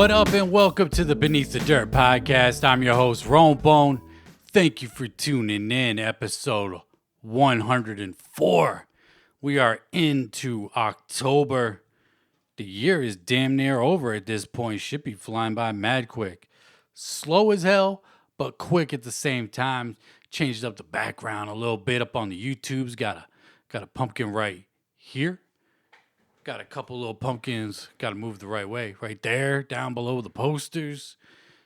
What up and welcome to the Beneath the Dirt podcast. I'm your host, Rome Bone. Thank you for tuning in, episode 104. We are into October. The year is damn near over at this point. Should be flying by mad quick. Slow as hell, but quick at the same time. Changed up the background a little bit up on the YouTubes. Got a pumpkin right here. Got a couple little pumpkins. Got to move the right way. Right there, down below the posters.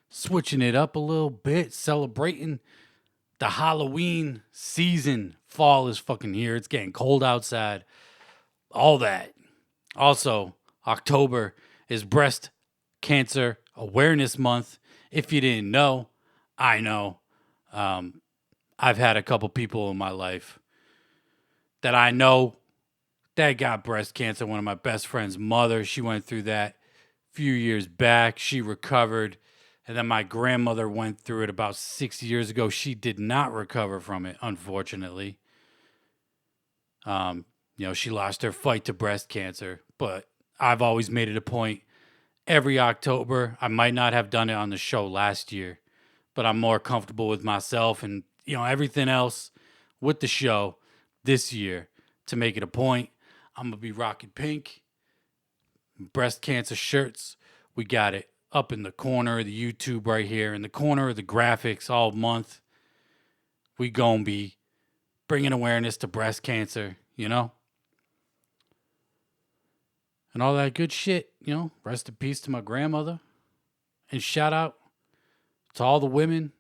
Switching it up a little bit. Celebrating the Halloween season. Fall is fucking here. It's getting cold outside. All that. Also, October is Breast Cancer Awareness Month. If you didn't know, I know. I've had a couple people in my life that I know that got breast cancer. One of my best friend's mother, she went through that a few years back. She recovered. And then my grandmother went through it about 6 years ago. She did not recover from it, unfortunately. She lost her fight to breast cancer. But I've always made it a point every October. I might not have done it on the show last year, but I'm more comfortable with myself and, everything else with the show this year to make it a point. I'm going to be rocking pink, breast cancer shirts. We got it up in the corner of the YouTube right here, in the corner of the graphics all month. We going to be bringing awareness to breast cancer, and all that good shit, Rest in peace to my grandmother. And shout out to all the women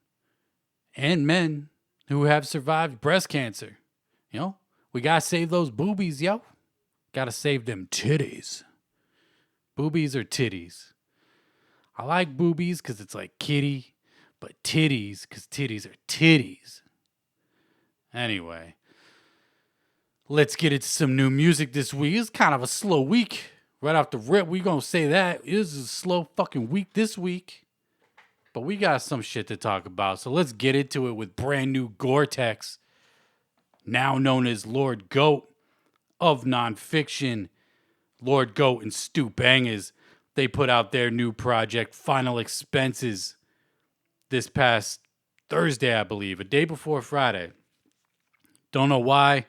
and men who have survived breast cancer. We got to save those boobies, yo. Got to save them titties. Boobies or titties? I like boobies because it's like kitty, but titties because titties are titties. Anyway, let's get into some new music this week. It's kind of a slow week. Right off the rip, we going to say that. It is a slow fucking week this week. But we got some shit to talk about. So let's get into it with brand new Gore-Tex, now known as Lord Goat of Nonfiction. Lord Goat and Stu Bangas. They put out their new project, Final Expenses, this past Thursday, I believe, a day before Friday. Don't know why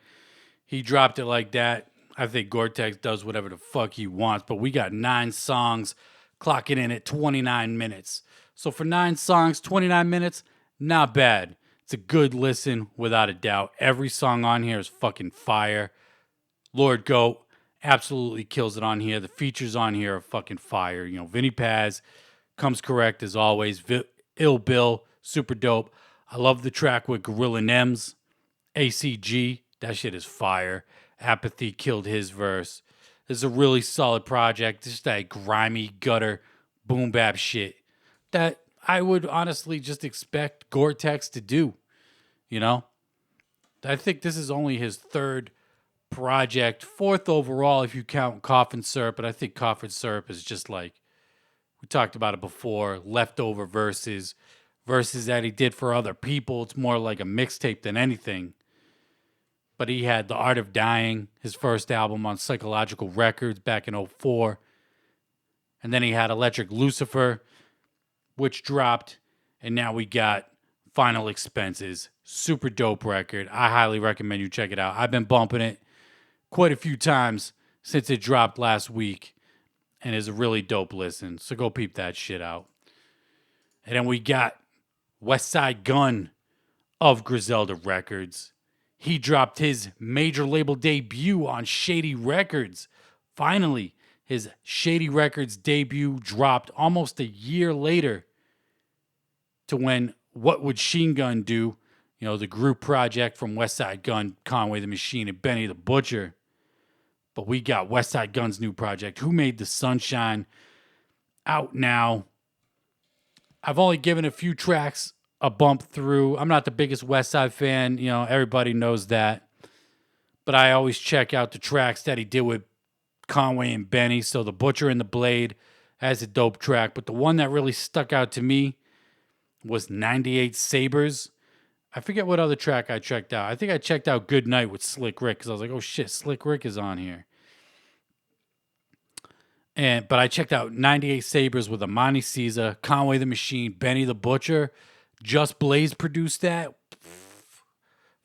he dropped it like that. I think Gore-Tex does whatever the fuck he wants, but we got 9 songs clocking in at 29 minutes. So for 9 songs, 29 minutes, not bad. It's a good listen without a doubt. Every song on here is fucking fire. Lord Goat absolutely kills it on here. The features on here are fucking fire. Vinny Paz comes correct as always. Ill Bill, super dope. I love the track with Gorilla Nems. ACG, that shit is fire. Apathy killed his verse. This is a really solid project. Just that grimy gutter boom bap shit that I would honestly just expect Gore-Tex to do. I think this is only his 3rd project, 4th overall if you count Coffin Syrup, but I think Coffin Syrup is just like, we talked about it before, leftover verses that he did for other people. It's more like a mixtape than anything. But he had The Art of Dying, his first album on Psychological Records back in 2004. And then he had Electric Lucifer, which dropped. And now we got Final Expenses. Super dope record. I highly recommend you check it out. I've been bumping it quite a few times since it dropped last week. And is a really dope listen. So go peep that shit out. And then we got Westside Gunn of Griselda Records. He dropped his major label debut on Shady Records. Finally, his Shady Records debut dropped almost a year later to when What Would Sheen Gun Do, the group project from Westside Gunn, Conway the Machine, and Benny the Butcher. But we got Westside Gunn's new project, Who Made the Sunshine, out now. I've only given a few tracks a bump through. I'm not the biggest Westside fan, everybody knows that. But I always check out the tracks that he did with Conway and Benny. So The Butcher and the Blade has a dope track. But the one that really stuck out to me was 98 Sabres. I forget what other track I checked out. I think I checked out Good Night with Slick Rick because I was like, oh shit, Slick Rick is on here. But I checked out 98 Sabres with Amani Caesar, Conway the Machine, Benny the Butcher. Just Blaze produced that.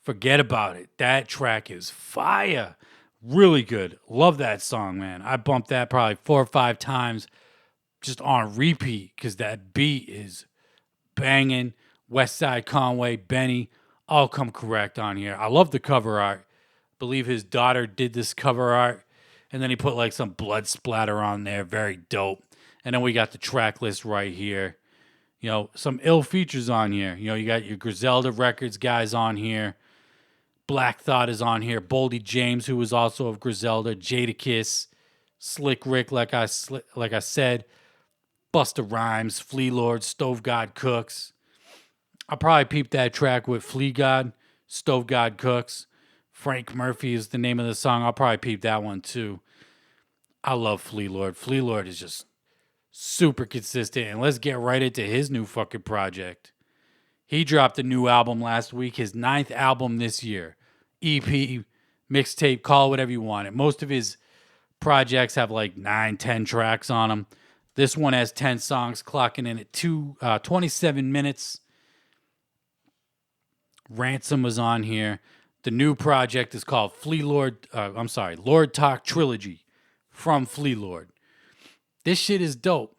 Forget about it. That track is fire. Really good. Love that song, man. I bumped that probably 4 or 5 times just on repeat because that beat is banging. Westside, Conway, Benny, all come correct on here. I love the cover art. Believe his daughter did this cover art. And then he put like some blood splatter on there. Very dope. And then we got the track list right here. You know, some ill features on here. You know, you got your Griselda Records guys on here. Black Thought is on here. Boldy James, who was also of Griselda. Jadakiss. Slick Rick, like I said. Busta Rhymes. Flea Lord. Stove God Cooks. I'll probably peep that track with Flea God. Stove God Cooks. Frank Murphy is the name of the song. I'll probably peep that one too. I love Flea Lord. Flea Lord is just super consistent. And let's get right into his new fucking project. He dropped a new album last week, his 9th album this year. EP, mixtape, call it whatever you want it. Most of his projects have like 9, 10 tracks on them. This one has 10 songs, clocking in at 27 minutes. Ransom was on here. The new project is called Lord Talk Trilogy from Flea Lord. This shit is dope.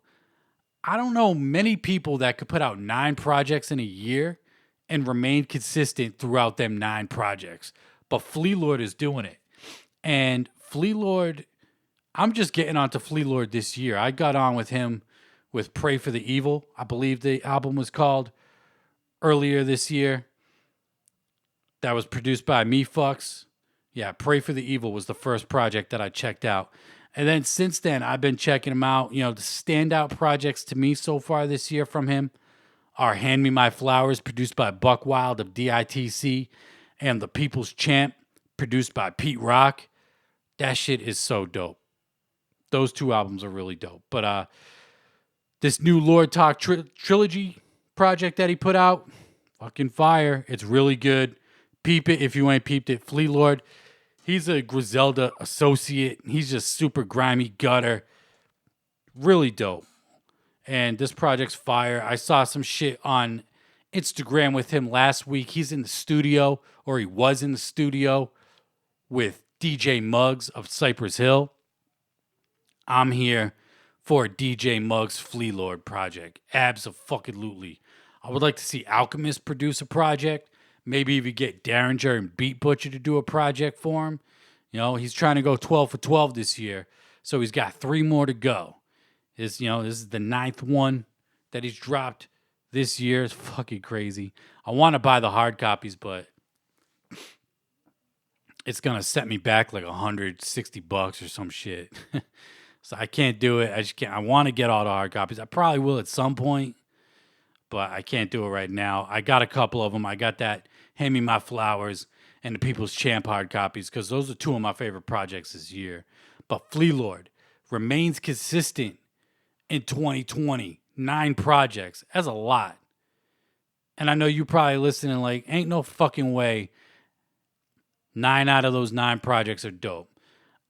I don't know many people that could put out 9 projects in a year and remain consistent throughout them 9 projects. But Flea Lord is doing it. And Flea Lord, I'm just getting onto Flea Lord this year. I got on with him with Pray for the Evil, I believe the album was called, earlier this year. That was produced by Me Fucks. Yeah, Pray for the Evil was the first project that I checked out. And then since then, I've been checking him out. You know, the standout projects to me so far this year from him are Hand Me My Flowers, produced by Buck Wild of DITC, and The People's Champ, produced by Pete Rock. That shit is so dope. Those 2 albums are really dope. But this new Lord Talk Trilogy project that he put out, fucking fire. It's really good. Peep it if you ain't peeped it. Flea Lord, he's a Griselda associate. He's just super grimy gutter. Really dope. And this project's fire. I saw some shit on Instagram with him last week. He's in the studio, or he was in the studio with DJ Muggs of Cypress Hill. I'm here for a DJ Muggs Flea Lord project. Abso-fucking-lutely. I would like to see Alchemist produce a project. Maybe even get Derringer and Beat Butcher to do a project for him. You know, he's trying to go 12 for 12 this year. So he's got 3 more to go. This is the 9th one that he's dropped this year. It's fucking crazy. I want to buy the hard copies, but it's going to set me back like $160 or some shit. So I can't do it. I just can't. I want to get all the hard copies. I probably will at some point, but I can't do it right now. I got a couple of them. I got that Hand Me My Flowers and the People's Champ hard copies because those are 2 of my favorite projects this year. But Flea Lord remains consistent in 2020. 9 projects. That's a lot. And I know you probably listening like, ain't no fucking way 9 out of those 9 projects are dope.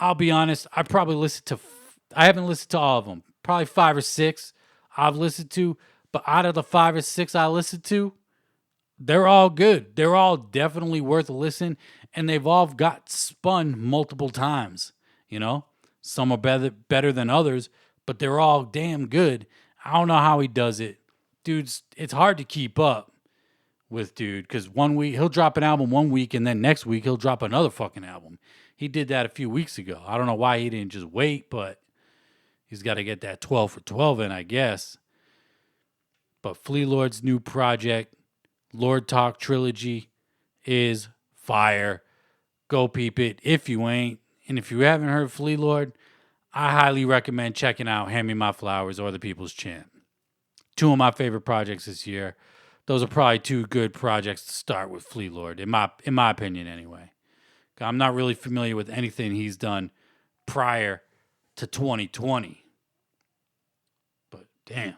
I'll be honest, I haven't listened to all of them. Probably 5 or 6 I've listened to. But out of the 5 or 6 I listened to, they're all good. They're all definitely worth a listen. And they've all got spun multiple times. You know, some are better than others, but they're all damn good. I don't know how he does it. Dude's, it's hard to keep up with dude because one week he'll drop an album one week and then next week he'll drop another fucking album. He did that a few weeks ago. I don't know why he didn't just wait, but he's got to get that 12 for 12 in, I guess. But Flea Lord's new project, Lord Talk Trilogy, is fire. Go peep it if you ain't. And if you haven't heard Flea Lord, I highly recommend checking out Hand Me My Flowers or The People's Champ. 2 of my favorite projects this year. Those are probably 2 good projects to start with Flea Lord, in my opinion anyway. I'm not really familiar with anything he's done prior to 2020. But damn,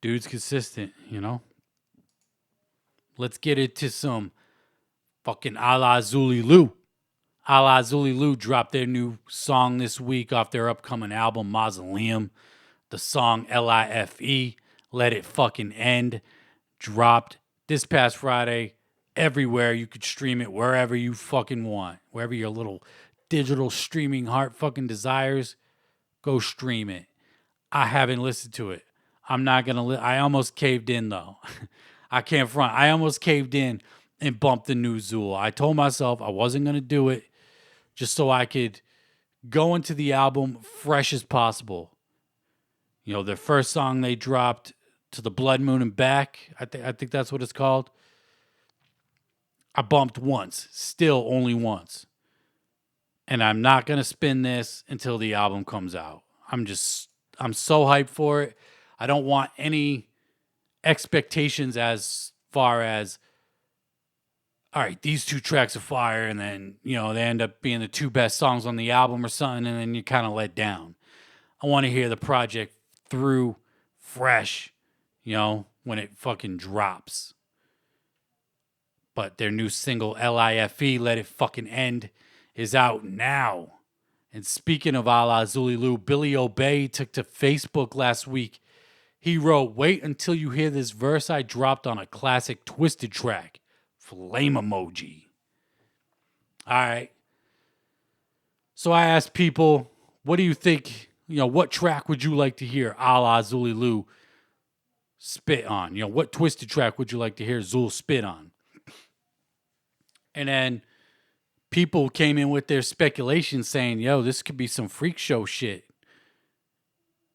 dude's consistent, you know? Let's get into some fucking a la Zuli Lou. A La Zulu dropped their new song this week off their upcoming album, Mausoleum. The song Life, Let It Fucking End, dropped this past Friday. Everywhere you could stream it, wherever you fucking want. Wherever your little digital streaming heart fucking desires, go stream it. I haven't listened to it. I'm not going to I almost caved in, though. I can't front. I almost caved in and bumped the new Zool. I told myself I wasn't going to do it just so I could go into the album fresh as possible. You know, their first song they dropped, To the Blood, Moon, and Back, I think that's what it's called. I bumped once, still only once. And I'm not going to spin this until the album comes out. I'm so hyped for it. I don't want any expectations as far as, all right, these two tracks are fire, and then, you know, they end up being the two best songs on the album or something, and then you kind of let down. I want to hear the project through fresh, you know, when it fucking drops. But their new single, Life, Let It Fucking End, is out now. And speaking of A La Zulu, Billy Obey took to Facebook last week. He wrote, "Wait until you hear this verse I dropped on a classic Twiztid track. Flame emoji." All right. So I asked people, what do you think, you know, what track would you like to hear A La Zulu spit on? You know, what Twiztid track would you like to hear Zul spit on? And then people came in with their speculation saying, yo, this could be some Freek Show shit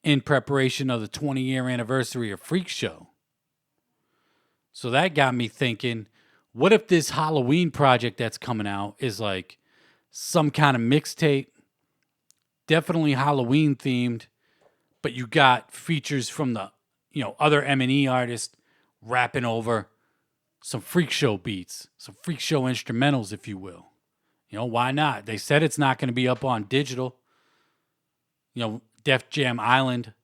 in preparation of the 20-year anniversary of Freek Show. So that got me thinking, what if this Halloween project that's coming out is like some kind of mixtape, definitely Halloween themed, but you got features from the, you know, other M&E artists rapping over some Freek Show beats, some Freek Show instrumentals, if you will. You know, why not? They said it's not going to be up on digital. You know, Def Jam Island,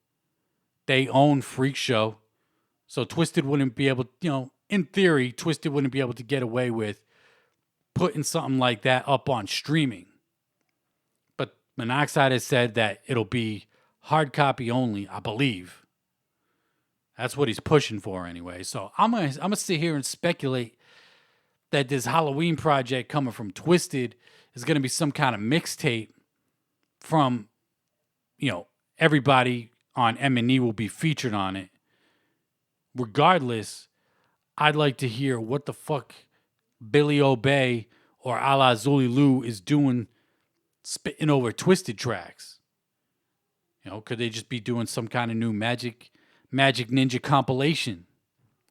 they own Freek Show. So Twiztid wouldn't be able, you know, in theory, Twiztid wouldn't be able to get away with putting something like that up on streaming. But Monoxide has said that it'll be hard copy only, I believe. That's what he's pushing for anyway. So I'm gonna sit here and speculate that this Halloween project coming from Twiztid is gonna be some kind of mixtape from, you know, everybody on M&E will be featured on it. Regardless, I'd like to hear what the fuck Billy Obey or A La Zulu is doing spitting over Twiztid tracks. You know, could they just be doing some kind of new Magic Ninja compilation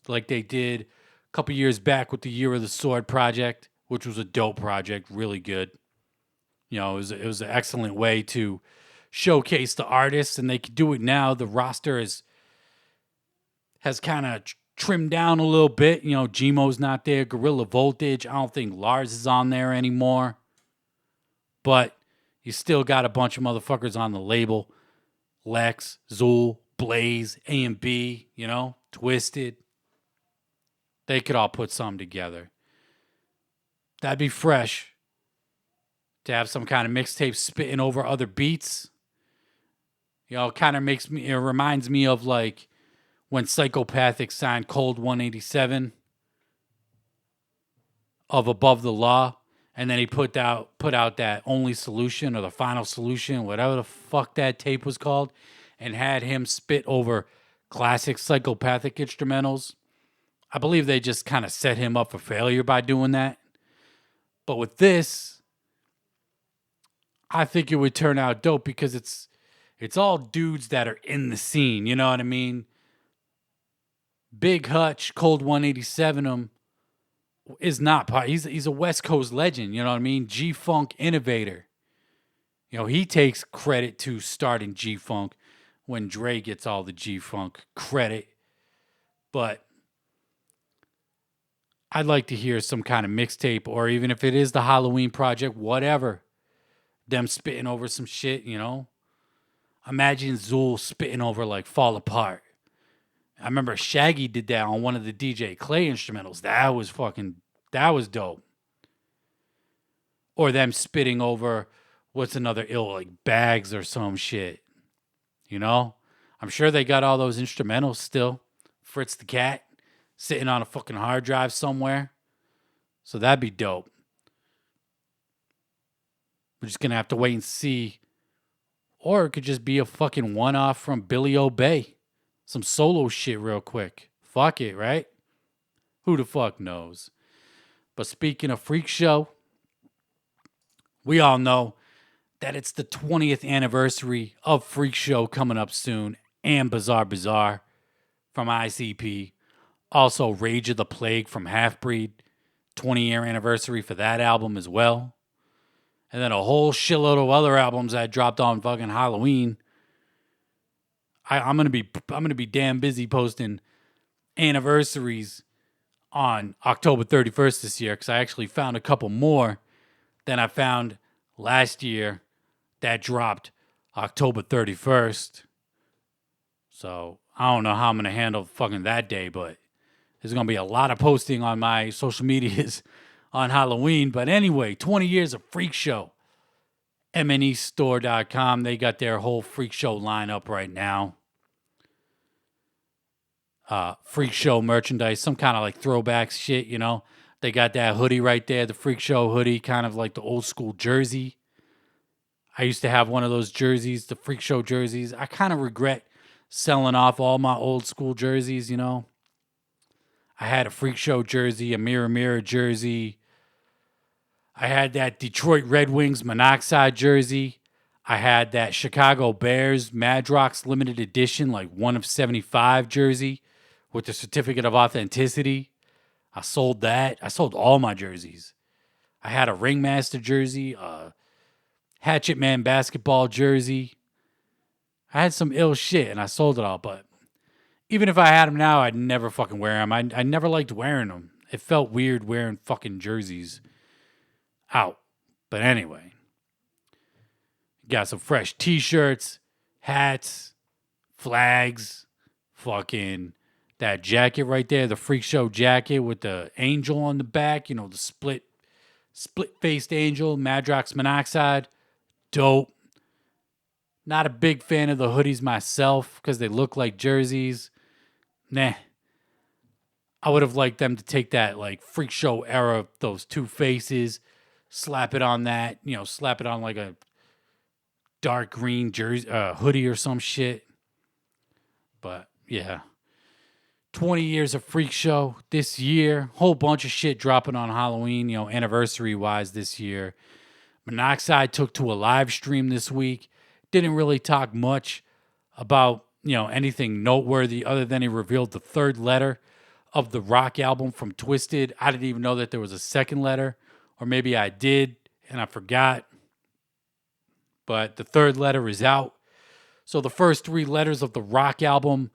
like they did a couple years back with the Year of the Sword project, which was a dope project, really good. You know, it was an excellent way to showcase the artists, and they could do it now. The roster has kind of trimmed down a little bit. You know, Gmo's not there, Gorilla Voltage. I don't think Lars is on there anymore. But you still got a bunch of motherfuckers on the label. Lex, Zool, Blaze, A&B, you know, Twiztid. They could all put something together. That'd be fresh. To have some kind of mixtape spitting over other beats. You know, it reminds me of like when Psychopathic signed Cold 187 of Above the Law. And then he put out that Only Solution or the Final Solution, whatever the fuck that tape was called, and had him spit over classic Psychopathic instrumentals. I believe they just kind of set him up for failure by doing that. But with this, I think it would turn out dope because it's all dudes that are in the scene, you know what I mean? Big Hutch, Cold 187 is not part. He's a West Coast legend, you know what I mean? G-Funk innovator. You know, he takes credit to starting G-Funk when Dre gets all the G-Funk credit. But I'd like to hear some kind of mixtape, or even if it is the Halloween project, whatever. Them spitting over some shit, you know? Imagine Zool spitting over like Fall Apart. I remember Shaggy did that on one of the DJ Clay instrumentals. That was dope. or them spitting over what's another ill, like bags or some shit. You know? I'm sure they got all those instrumentals still. Fritz the Cat sitting on a fucking hard drive somewhere. So that'd be dope. We're just going to have to wait and see. Or it could just be a fucking one-off from Billy Obey. Some solo shit real quick. Fuck it, right? Who the fuck knows? But speaking of Freek Show, we all know that it's the 20th anniversary of Freek Show coming up soon, and Bizarre Bizarre from ICP. Also, Rage of the Plague from Halfbreed, 20-year anniversary for that album as well. And then a whole shitload of other albums that dropped on fucking Halloween. I'm gonna be damn busy posting anniversaries on October 31st this year, because I actually found a couple more than I found last year that dropped October 31st. So I don't know how I'm going to handle fucking that day, but there's going to be a lot of posting on my social medias on Halloween. But anyway, 20 years of Freek Show. MNEstore.com. They got their whole Freek Show lineup right now. Freek Show merchandise, some kind of like throwback shit, you know. They got that hoodie right there, the Freek Show hoodie, kind of like the old school jersey. I used to have one of those jerseys, the Freek Show jerseys. I kind of regret selling off all my old school jerseys, you know. I had a Freek Show jersey, a Mirror Mirror jersey. I had that Detroit Red Wings Monoxide jersey. I had that Chicago Bears Madrox limited edition, like 1 of 75 jersey with the certificate of authenticity. I sold that. I sold all my jerseys. I had a Ringmaster jersey, a Hatchet Man basketball jersey. I had some ill shit and I sold it all, but even if I had them now, I'd never fucking wear them. I never liked wearing them. It felt weird wearing fucking jerseys out. But anyway, got some fresh t-shirts, hats, flags, fucking that jacket right there, the Freek Show jacket with the angel on the back, you know, the split-faced angel, Madrox Monoxide. Dope. Not a big fan of the hoodies myself because they look like jerseys. Nah. I would have liked them to take that like Freek Show era, those two faces, slap it on that, you know, slap it on like a dark green jersey, hoodie or some shit. But yeah. 20 years of Freek Show this year. Whole bunch of shit dropping on Halloween, you know, anniversary-wise this year. Monoxide took to a live stream this week. Didn't really talk much about, you know, anything noteworthy other than he revealed the third letter of the rock album from Twiztid. I didn't even know that there was a second letter. Or maybe I did and I forgot. But the third letter is out. So the first 3 letters of the rock album,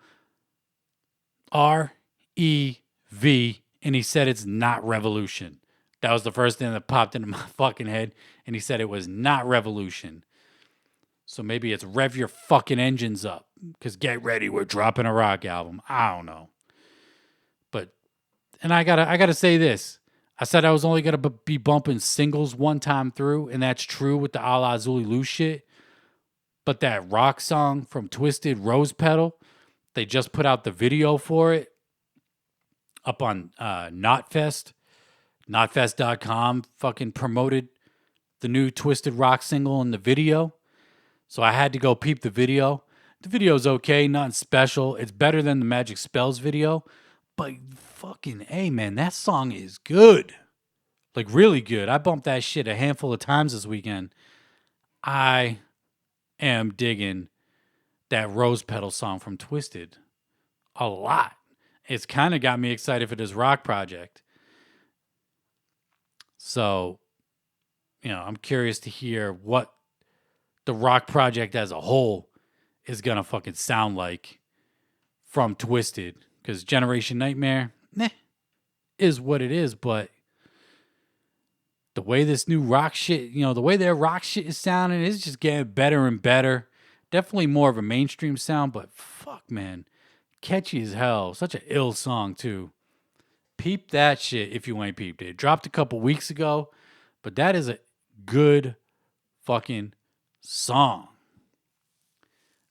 R-E-V, and he said it's not revolution. That was the first thing that popped into my fucking head, and he said it was not revolution. So maybe it's rev your fucking engines up, because get ready, we're dropping a rock album. I don't know. But, and I gotta say this. I said I was only gonna be bumping singles one time through, and that's true with the A La Zulu shit. But that rock song from Twiztid, Rose Petal, they just put out the video for it up on Knotfest. Knotfest.com fucking promoted the new Twiztid rock single in the video. So I had to go peep the video. The video's okay, nothing special. It's better than the Magic Spells video. But fucking, hey man, that song is good. Like really good. I bumped that shit a handful of times this weekend. I am digging that Rose Petal song from Twiztid a lot. It's kind of got me excited for this rock project. So, you know, I'm curious to hear what the rock project as a whole is going to fucking sound like from Twiztid. Because Generation Nightmare, is what it is. But the way this new rock shit, you know, the way their rock shit is sounding is just getting better and better. Definitely more of a mainstream sound, but fuck, man. Catchy as hell. Such an ill song, too. Peep that shit if you ain't peeped it. It dropped a couple weeks ago, but that is a good fucking song.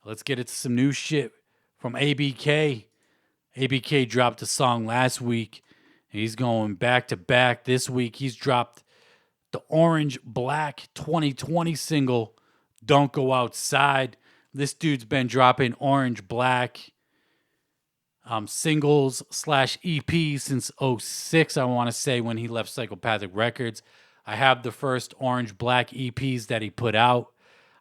Let's get into some new shit from ABK. ABK dropped a song last week. He's going back to back this week. He's dropped the Orange Black 2020 single, Don't Go Outside. This dude's been dropping Orange Black singles / EP since 06, I want to say, when he left Psychopathic Records. I have the first Orange Black EPs that he put out.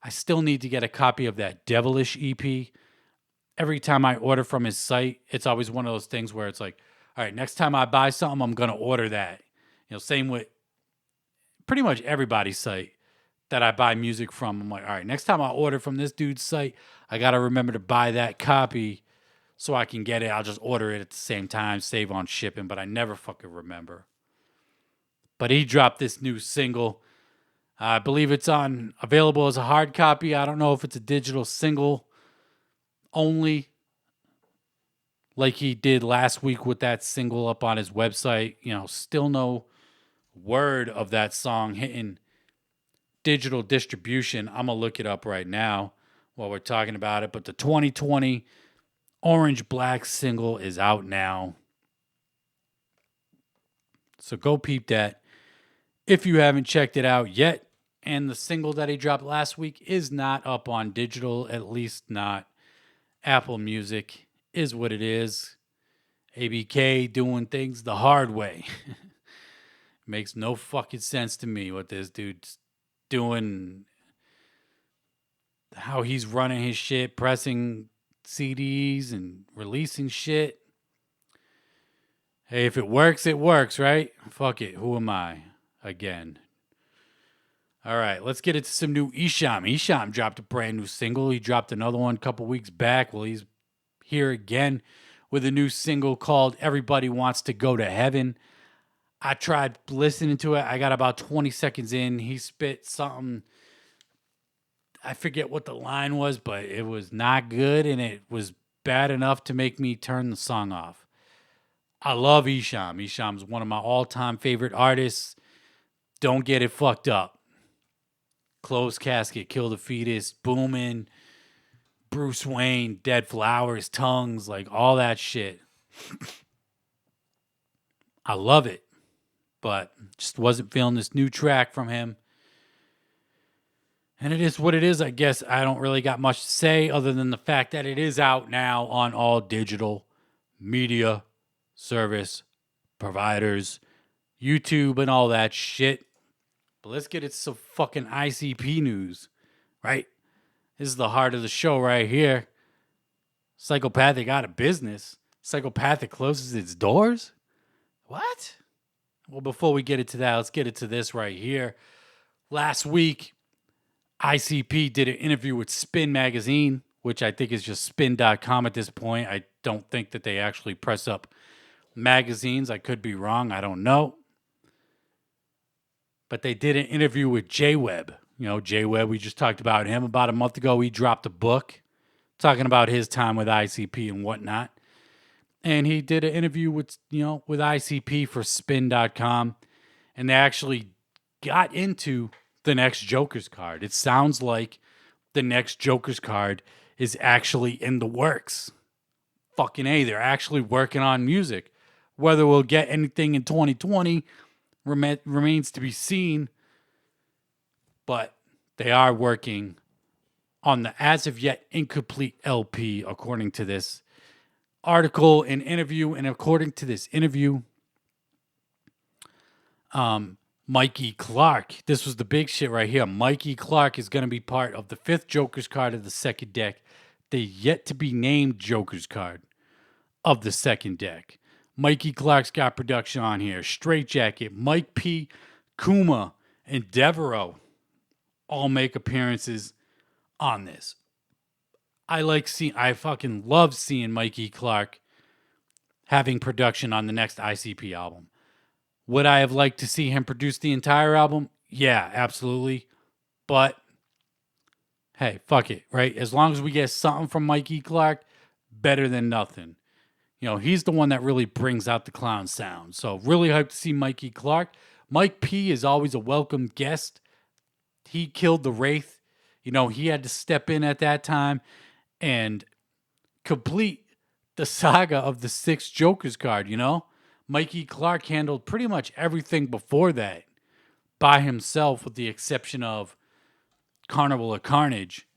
I still need to get a copy of that Devilish EP. Every time I order from his site, it's always one of those things where it's like, all right, next time I buy something, I'm going to order that. You know, same with pretty much everybody's site that I buy music from. I'm like, all right, next time I order from this dude's site, I got to remember to buy that copy so I can get it. I'll just order it at the same time, save on shipping, but I never fucking remember. But he dropped this new single. I believe it's available as a hard copy. I don't know if it's a digital single only, like he did last week with that single up on his website. You know, still no word of that song hitting digital distribution. I'm going to look it up right now while we're talking about it. But the 2020 Orange Black single is out now. So go peep that if you haven't checked it out yet. And the single that he dropped last week is not up on digital, at least not Apple Music, is what it is. ABK doing things the hard way. Makes no fucking sense to me what this dude's doing, how he's running his shit, pressing CDs and releasing shit. Hey, if it works, right? Fuck it. Who am I? Again. All right, let's get into some new Esham. Esham dropped a brand new single. He dropped another one a couple weeks back. Well, he's here again with a new single called Everybody Wants to Go to Heaven. I tried listening to it. I got about 20 seconds in. He spit something. I forget what the line was, but it was not good, and it was bad enough to make me turn the song off. I love Esham. Esham's one of my all-time favorite artists. Don't get it fucked up. Closed Casket, Kill the Fetus, Boomin', Bruce Wayne, Dead Flowers, Tongues, like all that shit. I love it, but just wasn't feeling this new track from him. And it is what it is, I guess. I don't really got much to say other than the fact that it is out now on all digital media service providers, YouTube and all that shit. But let's get into some fucking ICP news, right? This is the heart of the show right here. Psychopathic out of business. Psychopathic closes its doors? What? Well, before we get into that, let's get into this right here. Last week, ICP did an interview with Spin Magazine, which I think is just spin.com at this point. I don't think that they actually press up magazines. I could be wrong. I don't know. But they did an interview with J-Web. You know, J-Web, we just talked about him about a month ago. He dropped a book talking about his time with ICP and whatnot. And he did an interview with ICP for spin.com. And they actually got into the next Joker's card. It sounds like the next Joker's card is actually in the works. Fucking A, they're actually working on music. Whether we'll get anything in 2020 remains to be seen, but they are working on the as of yet incomplete LP, according to this article and interview. And according to this interview, Mikey Clark, this was the big shit right here. Mikey Clark is going to be part of the 5th Joker's card of the second deck, the yet to be named Joker's card of the second deck. Mikey Clark's got production on here. Straight Jacket, Mike P, Kuma, and Devereaux all make appearances on this. I fucking love seeing Mikey Clark having production on the next ICP album. Would I have liked to see him produce the entire album? Yeah, absolutely. But hey, fuck it, right? As long as we get something from Mikey Clark, better than nothing. You know, he's the one that really brings out the clown sound. So really hyped to see Mikey Clark. Mike P is always a welcome guest he killed the Wraith. He had to step in at that time and complete the saga of the 6 Jokers card. Mikey Clark handled pretty much everything before that by himself, with the exception of Carnival of Carnage.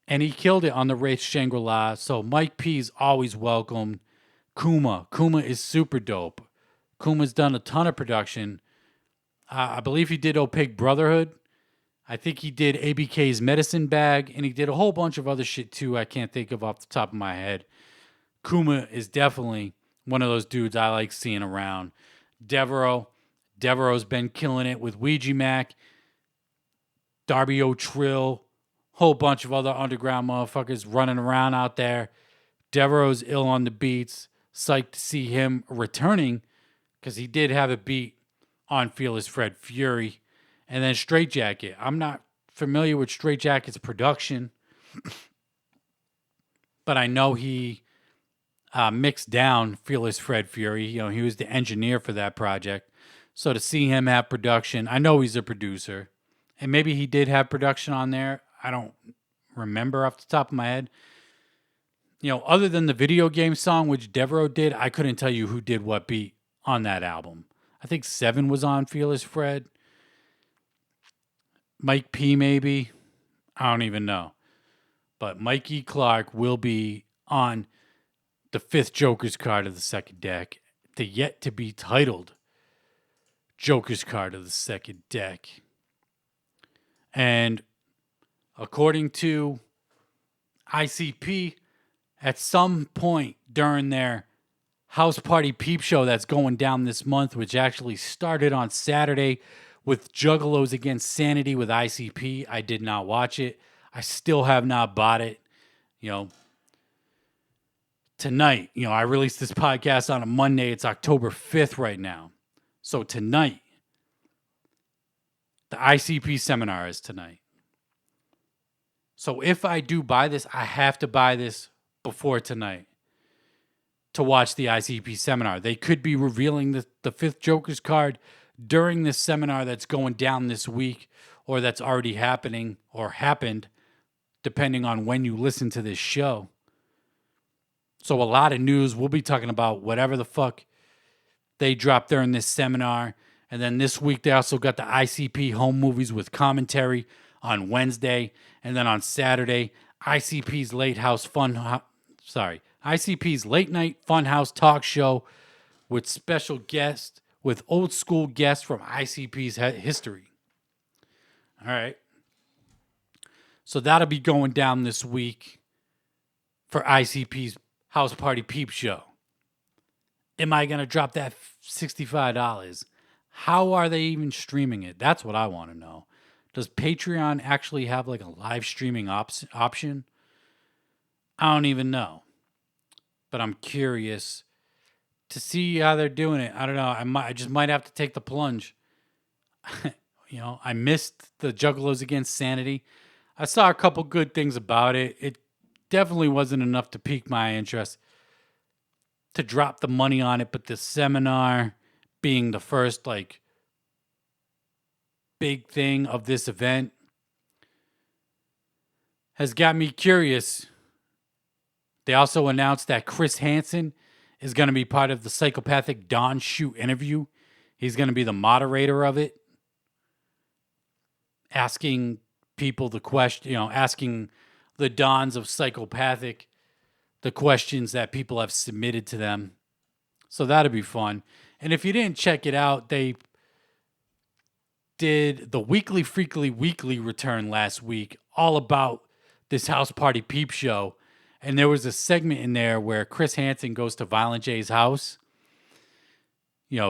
And he killed it on the Wraith Shangri-La. So Mike P's always welcome. Kuma is super dope. Kuma's done a ton of production. I believe he did Opaque Brotherhood. I think he did ABK's Medicine Bag, and he did a whole bunch of other shit too I can't think of off the top of my head. Kuma is definitely one of those dudes I like seeing around. Devereaux's been killing it with Ouija Mac, Darby O'Trill, whole bunch of other underground motherfuckers running around out there. Devereaux's ill on the beats. Psyched to see him returning, because he did have a beat on Fearless Fred Fury. And then Straight Jacket. I'm not familiar with Straight Jacket's production, but I know he mixed down Fearless Fred Fury. He was the engineer for that project. So to see him have production, I know he's a producer. And maybe he did have production on there. I don't remember off the top of my head. Other than the video game song, which Devereaux did, I couldn't tell you who did what beat on that album. I think 7 was on Fearless Fred. Mike P, maybe. I don't even know. But Mikey Clark will be on the 5th Joker's card of the second deck. The yet to be titled Joker's card of the second deck. And according to ICP, at some point during their house party peep show that's going down this month, which actually started on Saturday with Juggalos Against Sanity with ICP. I did not watch it. I still have not bought it. Tonight, I released this podcast on a Monday. It's October 5th right now. So tonight, the ICP seminar is tonight. So if I do buy this, I have to buy this before tonight to watch the ICP seminar. They could be revealing the 5th Joker's card during this seminar that's going down this week, or that's already happening or happened, depending on when you listen to this show. So a lot of news. We'll be talking about whatever the fuck they dropped during this seminar. And then this week they also got the ICP home movies with commentary on Wednesday. And then on Saturday, ICP's Late Night Funhouse Talk Show with special guests, with old school guests from ICP's history. All right. So that'll be going down this week for ICP's House Party Peep Show. Am I going to drop that $65? How are they even streaming it? That's what I want to know. Does Patreon actually have like a live streaming option? I don't even know. But I'm curious to see how they're doing it. I don't know. I just might have to take the plunge. I missed the Juggalos Against Sanity. I saw a couple good things about it. It definitely wasn't enough to pique my interest to drop the money on it. But the seminar being the first big thing of this event has got me curious. They also announced that Chris Hansen is going to be part of the Psychopathic Dawn shoot interview. He's going to be the moderator of it, asking people the question, asking the Dons of Psychopathic the questions that people have submitted to them. So that'll be fun. And if you didn't check it out, they did the Weekly Freakly Weekly return last week, all about this house party peep show. And there was a segment in there where Chris Hansen goes to Violent J's house,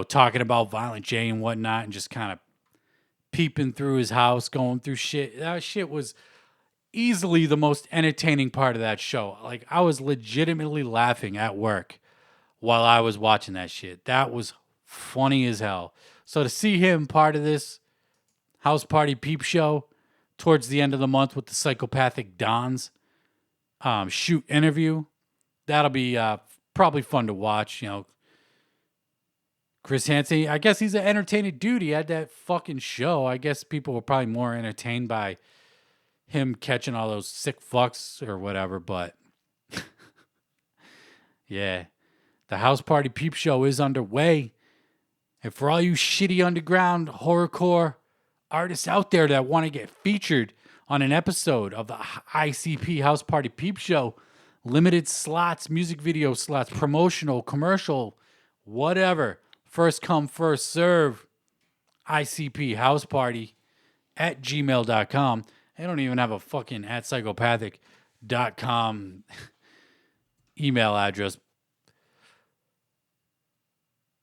talking about Violent J and whatnot, and just kind of peeping through his house, going through shit. That shit was easily the most entertaining part of that show. I was legitimately laughing at work while I was watching that shit. That was funny as hell. So to see him part of this house party peep show towards the end of the month with the Psychopathic Dons shoot interview, that'll be probably fun to watch. Chris Hansen, I guess he's an entertaining dude. He had that fucking show. I guess people were probably more entertained by him catching all those sick fucks or whatever. But yeah, the House Party Peep Show is underway. And for all you shitty underground horrorcore artists out there that want to get featured on an episode of the ICP House Party Peep Show, limited slots, music video slots, promotional, commercial, whatever. First come, first serve. ICP House Party at gmail.com. They don't even have a fucking at psychopathic.com email address.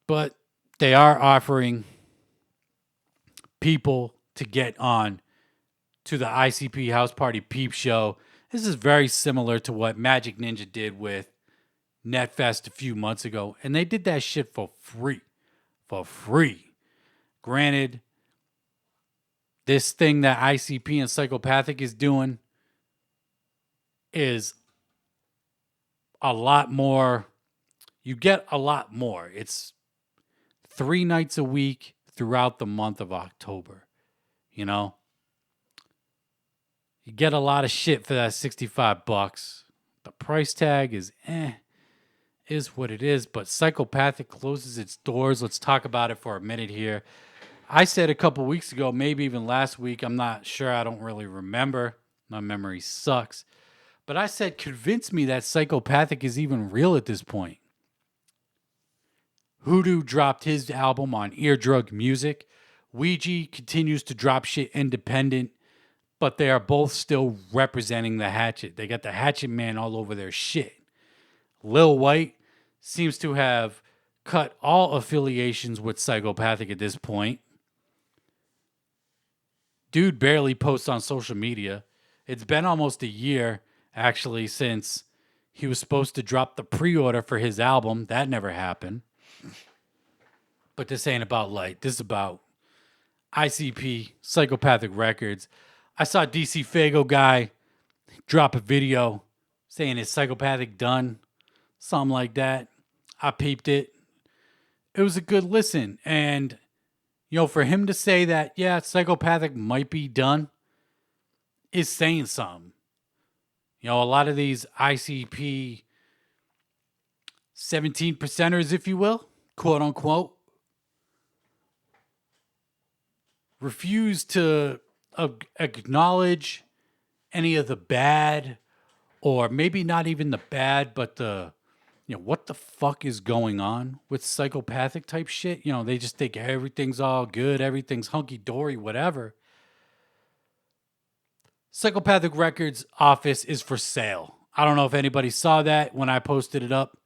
But they are offering people to get on to the ICP House Party Peep Show. This is very similar to what Magic Ninja did with NetFest a few months ago. And they did that shit for free. For free. Granted, this thing that ICP and Psychopathic is doing is a lot more. You get a lot more. It's 3 nights a week throughout the month of October. You know? You get a lot of shit for that $65. The price tag is is what it is. But Psychopathic closes its doors. Let's talk about it for a minute here. I said a couple weeks ago, maybe even last week, I'm not sure, I don't really remember. My memory sucks. But I said, convince me that Psychopathic is even real at this point. Hoodoo dropped his album on Eardrug Music. Ouija continues to drop shit independent, but they are both still representing the Hatchet. They got the Hatchet Man all over their shit. Lil White seems to have cut all affiliations with Psychopathic at this point. Dude barely posts on social media. It's been almost a year, actually, since he was supposed to drop the pre-order for his album. That never happened. But this ain't about light. This is about ICP, Psychopathic Records. I saw DC Fago guy drop a video saying it's Psychopathic done. Something like that. I peeped it. It was a good listen. And, you know, for him to say that, yeah, Psychopathic might be done is saying something. You know, a lot of these ICP 17%ers, if you will, quote unquote, refuse to acknowledge any of the bad, or maybe not even the bad, but the, you know, what the fuck is going on with Psychopathic type shit. You know, they just think everything's all good, everything's hunky-dory, whatever. Psychopathic Records office is for sale. I don't know if anybody saw that when I posted it up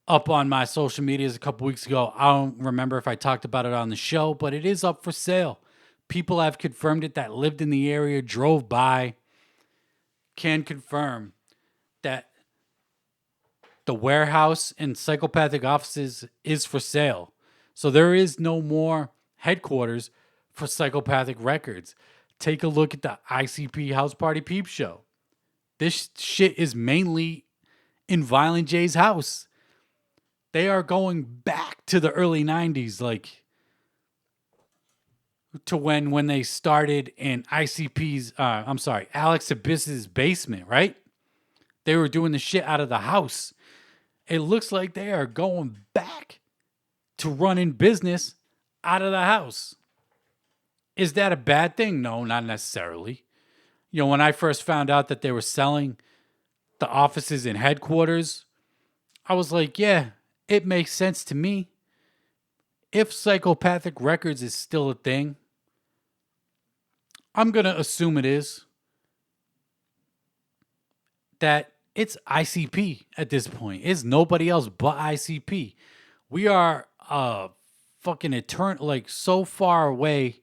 on my social medias a couple weeks ago. I don't remember if I talked about it on the show, but it is up for sale. People have confirmed it that lived in the area, drove by, can confirm that the warehouse and Psychopathic offices is for sale. So there is no more headquarters for Psychopathic Records. Take a look at the ICP House Party Peep Show. This shit is mainly in Violent J's house. They are going back to the early 90s, like to when they started in ICP's, Alex Abyss's basement, right? They were doing the shit out of the house. It looks like they are going back to running business out of the house. Is that a bad thing? No, not necessarily. You know, when I first found out that they were selling the offices and headquarters, I was like, yeah, it makes sense to me. If Psychopathic Records is still a thing, I'm going to assume it is. That it's ICP at this point. It's nobody else but ICP. We are fucking eternal, like so far away,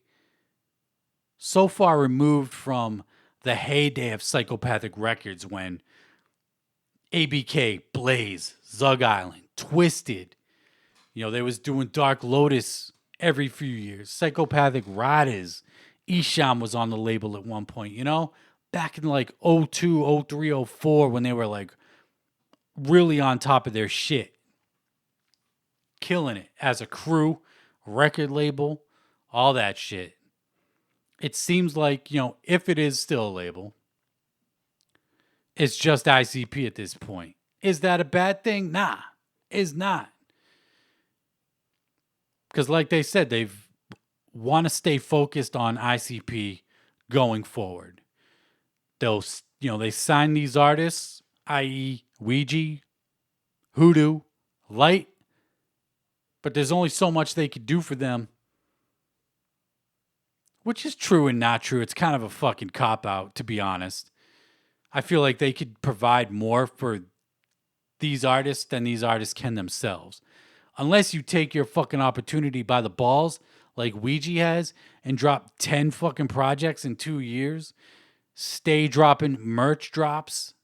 so far removed from the heyday of Psychopathic Records when ABK, Blaze, Zug Island, Twiztid, you know, they was doing Dark Lotus every few years. Psychopathic Riders, Esham was on the label at one point, you know? Back in like 02, 03, 04 when they were like really on top of their shit. Killing it as a crew, record label, all that shit. It seems like, if it is still a label, it's just ICP at this point. Is that a bad thing? Nah, it's not. Because like they said, they want to stay focused on ICP going forward. They sign these artists, i.e. Ouija, Hoodoo, Light, but there's only so much they could do for them. Which is true and not true. It's kind of a fucking cop-out, to be honest. I feel like they could provide more for these artists than these artists can themselves. Unless you take your fucking opportunity by the balls, like Ouija has, and drop 10 fucking projects in 2 years, stay dropping merch drops,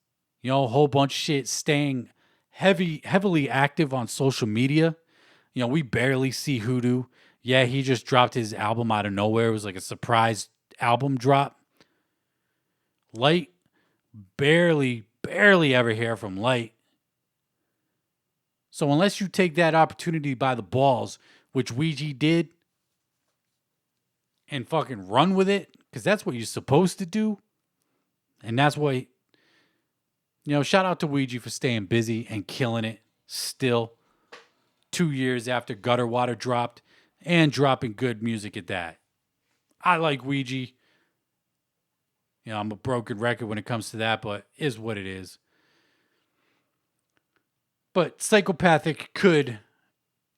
a whole bunch of shit, staying heavily active on social media. We barely see Hoodoo. Yeah, he just dropped his album out of nowhere. It was like a surprise album drop. Light, barely ever hear from Light. So unless you take that opportunity by the balls, which Ouija did, and fucking run with it, because that's what you're supposed to do. And that's why, shout out to Ouija for staying busy and killing it still 2 years after Gutter Water dropped and dropping good music at that. I like Ouija. I'm a broken record when it comes to that, but is what it is. But Psychopathic could,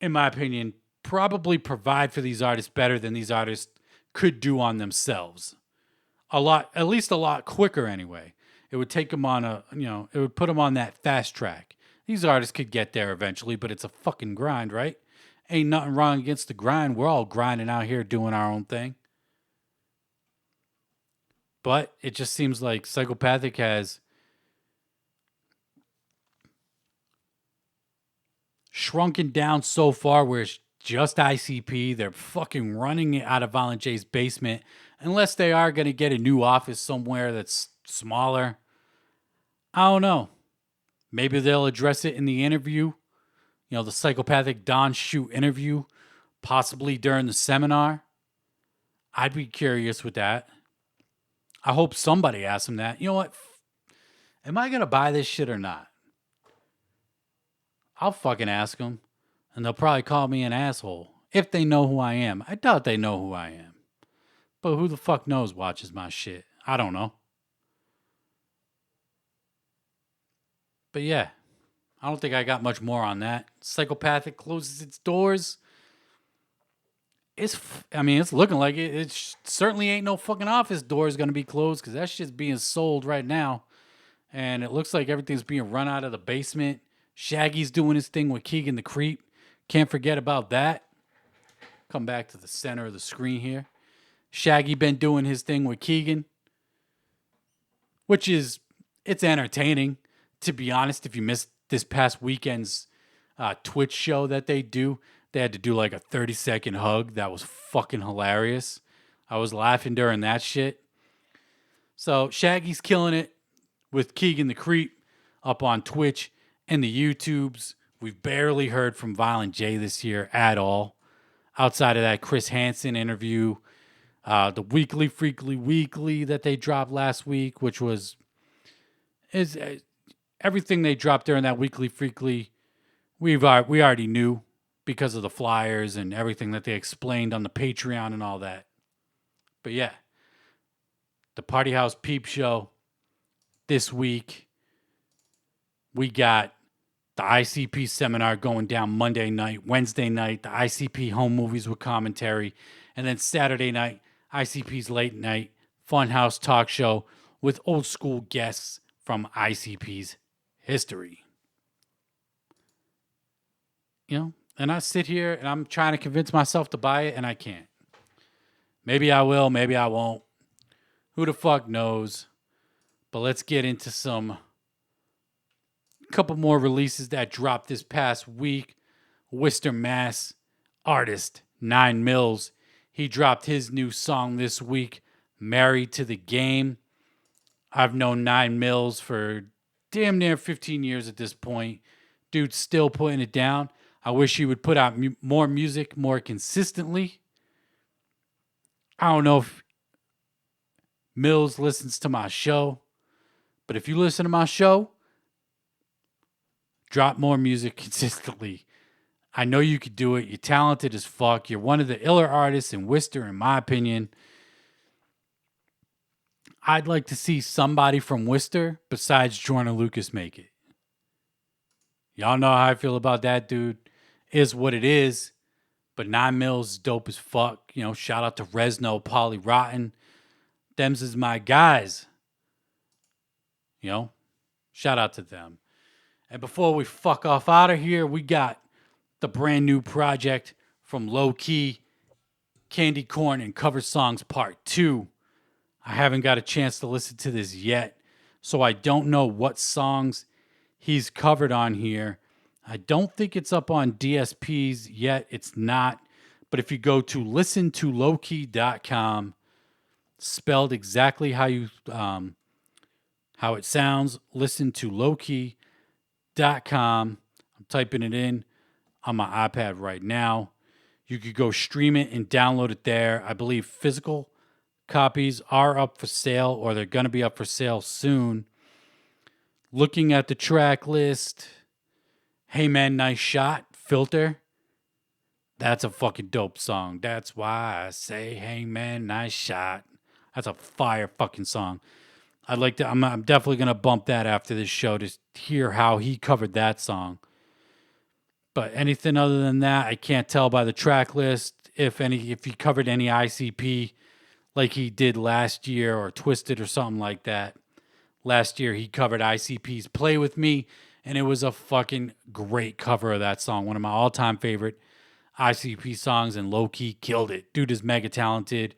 in my opinion, probably provide for these artists better than these artists could do on themselves. At least a lot quicker anyway. It would take them on it would put them on that fast track. These artists could get there eventually, but it's a fucking grind, right? Ain't nothing wrong against the grind. We're all grinding out here doing our own thing. But it just seems like Psychopathic has shrunken down so far where it's just ICP. They're fucking running it out of Violent J's basement. Unless they are going to get a new office somewhere that's smaller. I don't know. Maybe they'll address it in the interview. The Psychopathic Don Shoot interview. Possibly during the seminar. I'd be curious with that. I hope somebody asks him that. You know what? Am I going to buy this shit or not? I'll fucking ask them. And they'll probably call me an asshole. If they know who I am. I doubt they know who I am. But who the fuck knows watches my shit? I don't know. But yeah. I don't think I got much more on that. Psychopathic closes its doors. It's looking like it. It certainly ain't no fucking office doors going to be closed because that shit's being sold right now. And it looks like everything's being run out of the basement. Shaggy's doing his thing with Keegan the Creep. Can't forget about that. Come back to the center of the screen here. Shaggy been doing his thing with Keegan. Which is, it's entertaining. To be honest, if you missed this past weekend's Twitch show that they had to do like a 30-second hug. That was fucking hilarious. I was laughing during that shit. So Shaggy's killing it with Keegan the Creep up on Twitch and the YouTubes. We've barely heard from Violent J this year at all. Outside of that Chris Hansen interview, the Weekly Freakly Weekly that they dropped last week, which is everything they dropped during that Weekly Freakly, we already knew because of the flyers and everything that they explained on the Patreon and all that. But yeah, the Party House Peep Show this week. We got the ICP seminar going down Monday night, Wednesday night, the ICP home movies with commentary, and then Saturday night, ICP's late night Funhouse talk show with old school guests from ICP's history. And I sit here and I'm trying to convince myself to buy it and I can't. Maybe I will, maybe I won't. Who the fuck knows? But let's get into some couple more releases that dropped this past week. Worcester, Mass. Artist 9 Mills. He dropped his new song this week, Married to the Game. I've known 9 Mills for damn near 15 years at this point. Dude's still putting it down. I wish he would put out more music more consistently. I don't know if Mills listens to my show, but if you listen to my show, drop more music consistently. I know you could do it. You're talented as fuck. You're one of the iller artists in Worcester, in my opinion. I'd like to see somebody from Worcester besides Jordan Lucas make it. Y'all know how I feel about that dude. Is what it is. But 9 Mills is dope as fuck. You know, shout out to Resno, Polly Rotten. Thems is my guys. You know, shout out to them. And before we fuck off out of here, we got the brand new project from Low Key, Candy Corn and Cover Songs Part 2. I haven't got a chance to listen to this yet, so I don't know what songs he's covered on here. I don't think it's up on DSPs yet. It's not. But if you go to listentolowkey.com, spelled exactly how it sounds, listentolowkey.com. I'm typing it in on my iPad right now. You could go stream it and download it there. I believe physical copies are up for sale, or they're going to be up for sale soon. Looking at the track list, Hey Man, Nice Shot, Filter. That's a fucking dope song. That's why I say, hey man, nice shot. That's a fire fucking song. I'd like to. I'm definitely gonna bump that after this show to hear how he covered that song. But anything other than that, I can't tell by the track list if he covered any ICP like he did last year, or Twiztid or something like that. Last year he covered ICP's Play With Me, and it was a fucking great cover of that song. One of my all-time favorite ICP songs, and Low Key killed it. Dude is mega talented.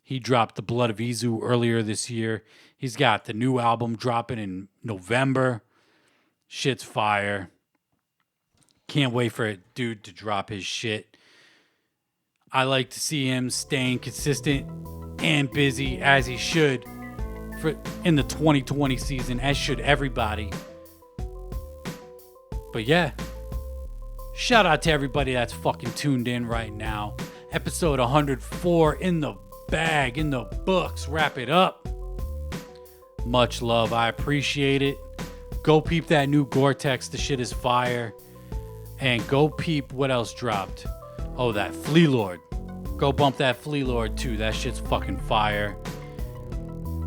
He dropped The Blood of Izu earlier this year. He's got the new album dropping in November. Shit's fire. Can't wait for a dude to drop his shit. I like to see him staying consistent and busy, as he should, in the 2020 season, as should everybody. But yeah, shout out to everybody that's fucking tuned in right now. Episode 104 in the bag, in the books. Wrap it up. Much love. I appreciate it. Go peep that new Gore-Tex. The shit is fire. And go peep what else dropped. Oh, that Flea Lord. Go bump that Flea Lord too. That shit's fucking fire.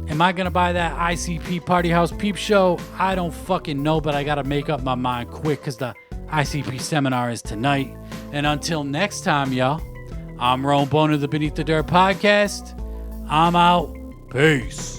Am I gonna buy that ICP Party House Peep Show? I don't fucking know, but I gotta make up my mind quick because the ICP seminar is tonight. And until next time, y'all, I'm Rome Boner, the Beneath the Dirt podcast. I'm out. Peace.